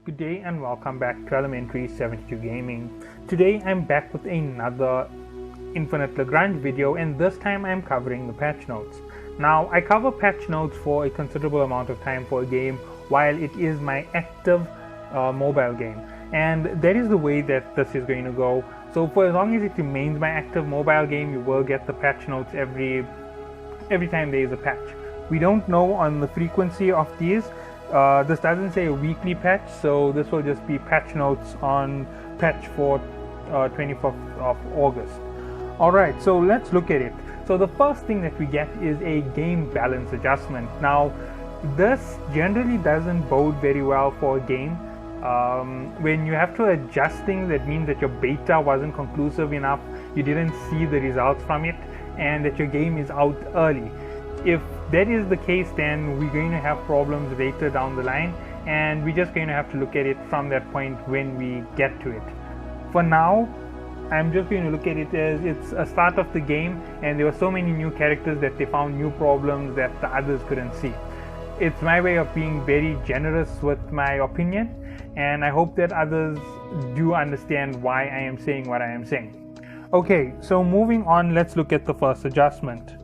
Good day and welcome back to Elementary 72 Gaming. Today I'm back with another Infinite Lagrange video, and this time I'm covering the patch notes. Now, I cover patch notes for a considerable amount of time for a game while it is my active mobile game, and that is the way that this is going to go. So for as long as it remains my active mobile game, you will get the patch notes every time there is a patch. We don't know on the frequency of these. This doesn't say a weekly patch, so this will just be patch notes on patch for 24th of August. Alright, so let's look at it. So the first thing that we get is a game balance adjustment. Now, this generally doesn't bode very well for a game. When you have to adjust things, that means that your beta wasn't conclusive enough, you didn't see the results from it, and that your game is out early. If that is the case, then we're going to have problems later down the line, and we're just going to have to look at it from that point when we get to it. For now, I'm just going to look at it as it's a start of the game, and there were so many new characters that they found new problems that the others couldn't see. It's my way of being very generous with my opinion, and I hope that others do understand why I am saying what I am saying. Okay, so moving on, let's look at the first adjustment.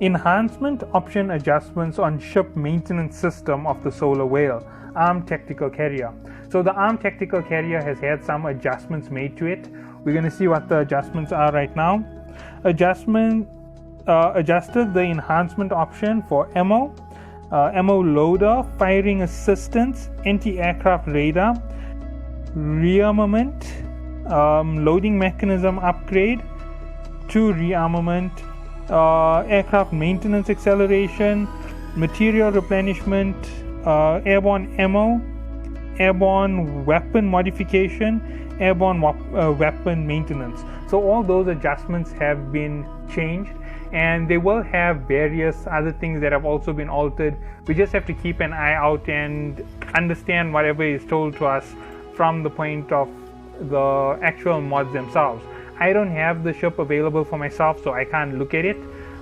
Enhancement option adjustments on ship maintenance system of the Solar Whale, Armed Tactical Carrier. So the Armed Tactical Carrier has had some adjustments made to it. We're going to see what the adjustments are right now. Adjusted the enhancement option for ammo, ammo loader, firing assistance, anti-aircraft radar, rearmament, loading mechanism upgrade, to rearmament, aircraft maintenance acceleration, material replenishment, airborne ammo, airborne weapon modification, airborne weapon maintenance. So all those adjustments have been changed, and they will have various other things that have also been altered. We just have to keep an eye out and understand whatever is told to us from the point of the actual mods themselves. I don't have the ship available for myself, so I can't look at it,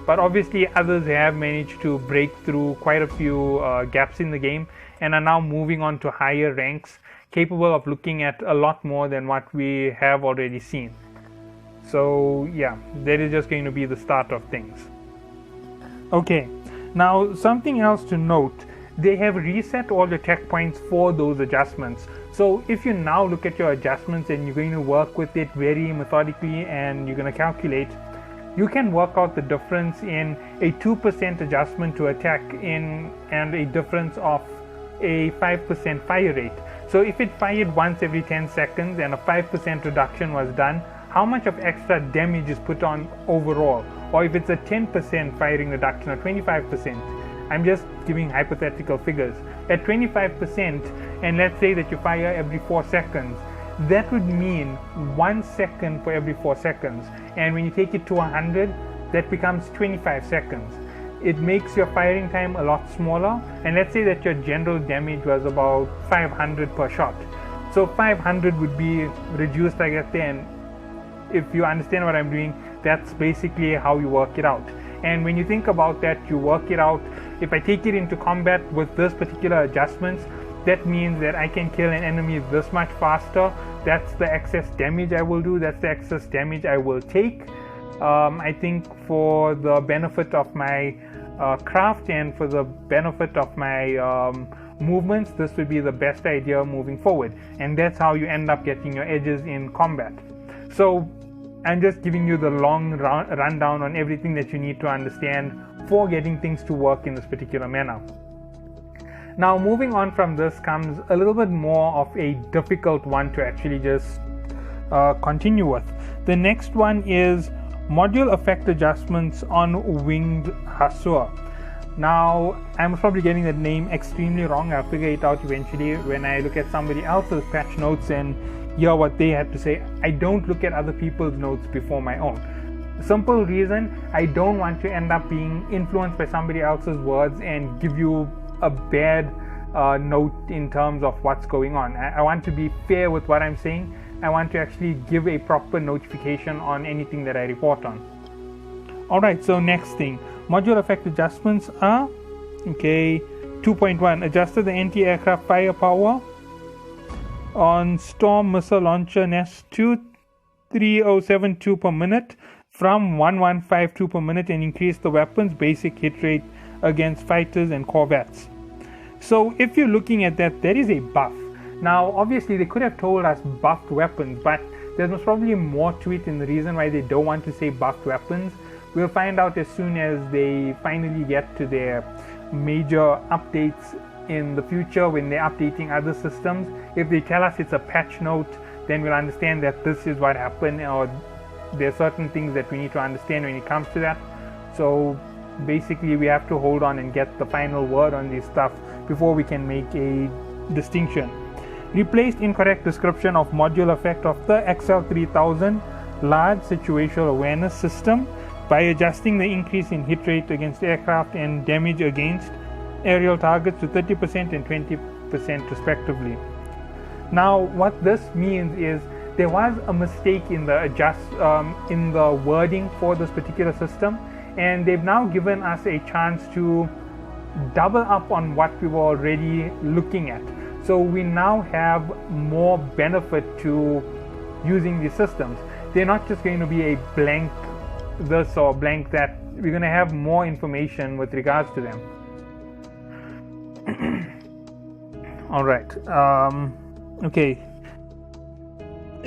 but obviously others have managed to break through quite a few gaps in the game and are now moving on to higher ranks, capable of looking at a lot more than what we have already seen. So yeah, that is just going to be the start of things. Okay, now something else to note, they have reset all the tech points for those adjustments. So if you now look at your adjustments and you're going to work with it very methodically and you're going to calculate, you can work out the difference in a 2% adjustment to attack and a difference of a 5% fire rate. So if it fired once every 10 seconds and a 5% reduction was done, how much of extra damage is put on overall? Or if it's a 10% firing reduction or 25%, I'm just giving hypothetical figures. At 25%, and let's say that you fire every 4 seconds, that would mean 1 second for every 4 seconds. And when you take it to 100, that becomes 25 seconds. It makes your firing time a lot smaller, and let's say that your general damage was about 500 per shot. So 500 would be reduced like that there, and if you understand what I'm doing, that's basically how you work it out. And when you think about that, you work it out. If I take it into combat with this particular adjustments, that means that I can kill an enemy this much faster. That's the excess damage I will do. That's the excess damage I will take. I think for the benefit of my craft and for the benefit of my movements, this would be the best idea moving forward. And that's how you end up getting your edges in combat. So I'm just giving you the long rundown on everything that you need to understand for getting things to work in this particular manner. Now, moving on from this comes a little bit more of a difficult one to actually just continue with. The next one is module effect adjustments on Winged Hussar. Now, I'm probably getting that name extremely wrong. I'll figure it out eventually when I look at somebody else's patch notes and hear what they had to say. I don't look at other people's notes before my own. Simple reason, I don't want to end up being influenced by somebody else's words and give you a bad note in terms of what's going on. I want to be fair with what I'm saying. I want to actually give a proper notification on anything that I report on. Alright, so next thing, module effect adjustments are, okay, 2.1, adjusted the anti-aircraft firepower, on Storm Missile Launcher Nest 23072 per minute from 1152 per minute, and increase the weapon's basic hit rate against fighters and corvettes. So if you're looking at that, there is a buff. Now obviously they could have told us buffed weapons, but there's most probably more to it, and the reason why they don't want to say buffed weapons, we'll find out as soon as they finally get to their major updates in the future when they're updating other systems. If they tell us it's a patch note, then we'll understand that this is what happened, or there are certain things that we need to understand when it comes to that. So basically we have to hold on and get the final word on this stuff before we can make a distinction. Replaced incorrect description of module effect of the XL3000 large situational awareness system by adjusting the increase in hit rate against aircraft and damage against aerial targets to 30% and 20% respectively. Now what this means is there was a mistake in the in the wording for this particular system, and they've now given us a chance to double up on what we were already looking at. So we now have more benefit to using these systems. They're not just going to be a blank this or blank that. We're going to have more information with regards to them. All right. Okay.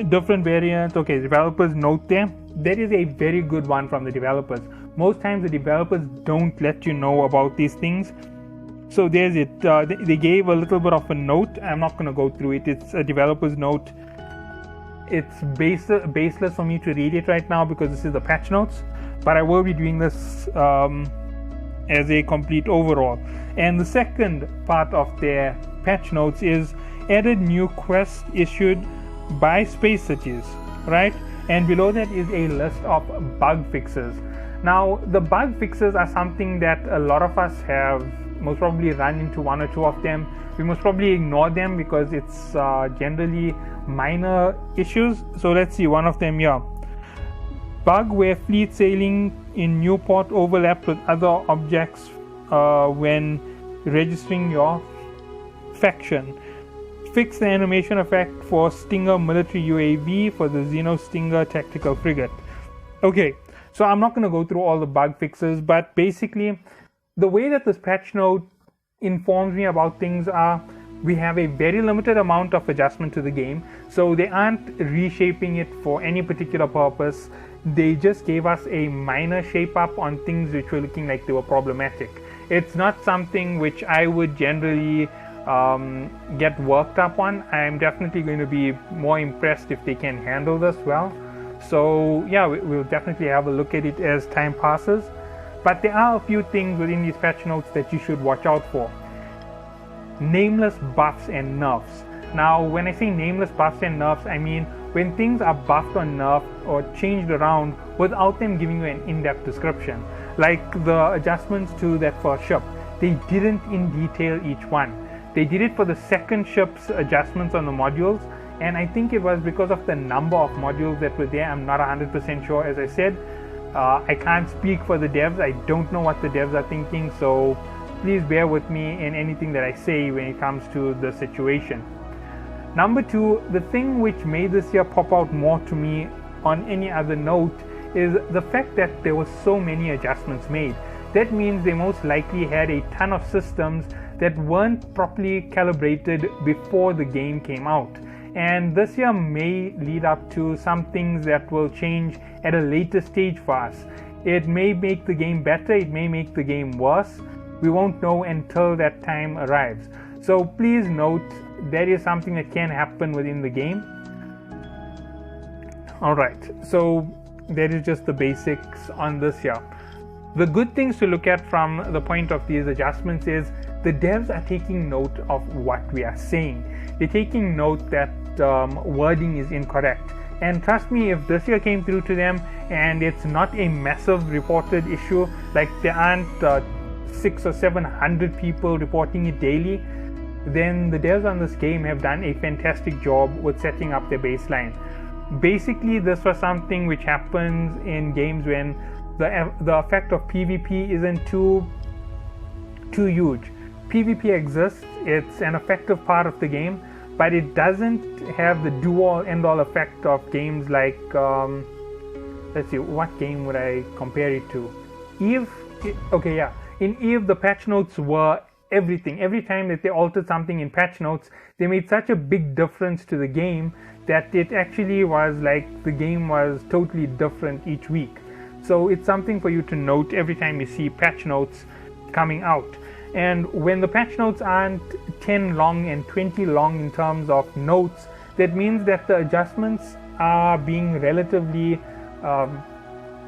Different variants. Okay, developers note them. That is a very good one from the developers. Most times the developers don't let you know about these things. So there's it. They gave a little bit of a note. I'm not going to go through it. It's a developer's note. It's baseless for me to read it right now because this is the patch notes. But I will be doing this as a complete overall. And the second part of their patch notes is added new quest issued by Space Cities, right? And below that is a list of bug fixes. Now the bug fixes are something that a lot of us have most probably run into one or two of them. We most probably ignore them because it's generally minor issues. So let's see one of them here. Bug where fleet sailing in Newport overlapped with other objects when registering your faction. Fix the animation effect for Stinger military UAV for the Xeno Stinger tactical frigate. Okay, so I'm not going to go through all the bug fixes, but basically the way that this patch note informs me about things are we have a very limited amount of adjustment to the game, so they aren't reshaping it for any particular purpose. They just gave us a minor shape up on things which were looking like they were problematic. It's not something which I would generally get worked up on. I'm definitely going to be more impressed if they can handle this well. So yeah, we'll definitely have a look at it as time passes. But there are a few things within these patch notes that you should watch out for. Nameless buffs and nerfs. Now when I say nameless buffs and nerfs, I mean when things are buffed or nerfed or changed around without them giving you an in-depth description. Like the adjustments to that first ship, they didn't in detail each one. They did it for the second ship's adjustments on the modules, and I think it was because of the number of modules that were there. I'm not 100% sure. As I said, I can't speak for the devs. I don't know what the devs are thinking, so please bear with me in anything that I say when it comes to the situation. Number two, the thing which made this year pop out more to me on any other note is the fact that there were so many adjustments made. That means they most likely had a ton of systems that weren't properly calibrated before the game came out. And this year may lead up to some things that will change at a later stage for us. It may make the game better, it may make the game worse. We won't know until that time arrives. So please note that is something that can happen within the game. Alright, so that is just the basics on this year. The good things to look at from the point of these adjustments is the devs are taking note of what we are saying. They're taking note that wording is incorrect. And trust me, if this year came through to them and it's not a massive reported issue, like there aren't 600 or 700 people reporting it daily, then the devs on this game have done a fantastic job with setting up their baseline. Basically, this was something which happens in games when the effect of PvP isn't too huge. PvP exists, it's an effective part of the game, but it doesn't have the do-all end-all effect of games like let's see, what game would I compare it to? Eve. Okay, yeah, in Eve the patch notes were everything. Every time that they altered something in patch notes, they made such a big difference to the game that it actually was like the game was totally different each week. So it's something for you to note every time you see patch notes coming out. And when the patch notes aren't 10 long and 20 long in terms of notes, that means that the adjustments are being relatively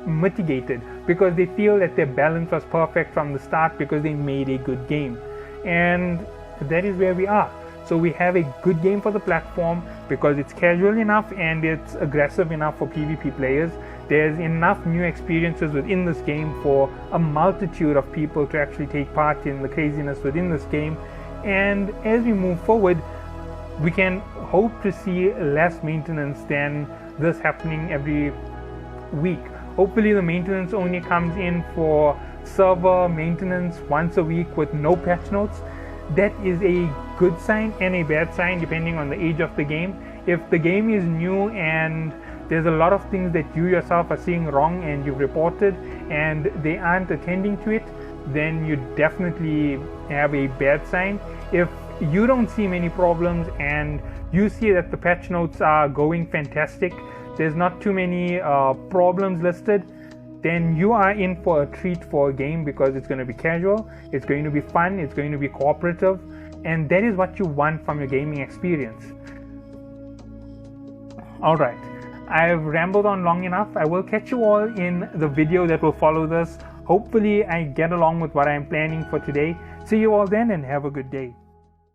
mitigated, because they feel that their balance was perfect from the start because they made a good game. And that is where we are. So we have a good game for the platform because it's casual enough and it's aggressive enough for PvP players. There's enough new experiences within this game for a multitude of people to actually take part in the craziness within this game. And as we move forward, we can hope to see less maintenance than this happening every week. Hopefully the maintenance only comes in for server maintenance once a week with no patch notes. That is a good sign and a bad sign depending on the age of the game. If the game is new and there's a lot of things that you yourself are seeing wrong and you've reported and they aren't attending to it, then you definitely have a bad sign. If you don't see many problems and you see that the patch notes are going fantastic, there's not too many problems listed, then you are in for a treat for a game, because it's going to be casual, it's going to be fun, it's going to be cooperative, and that is what you want from your gaming experience. Alright, I've rambled on long enough. I will catch you all in the video that will follow this. Hopefully I get along with what I'm planning for today. See you all then and have a good day.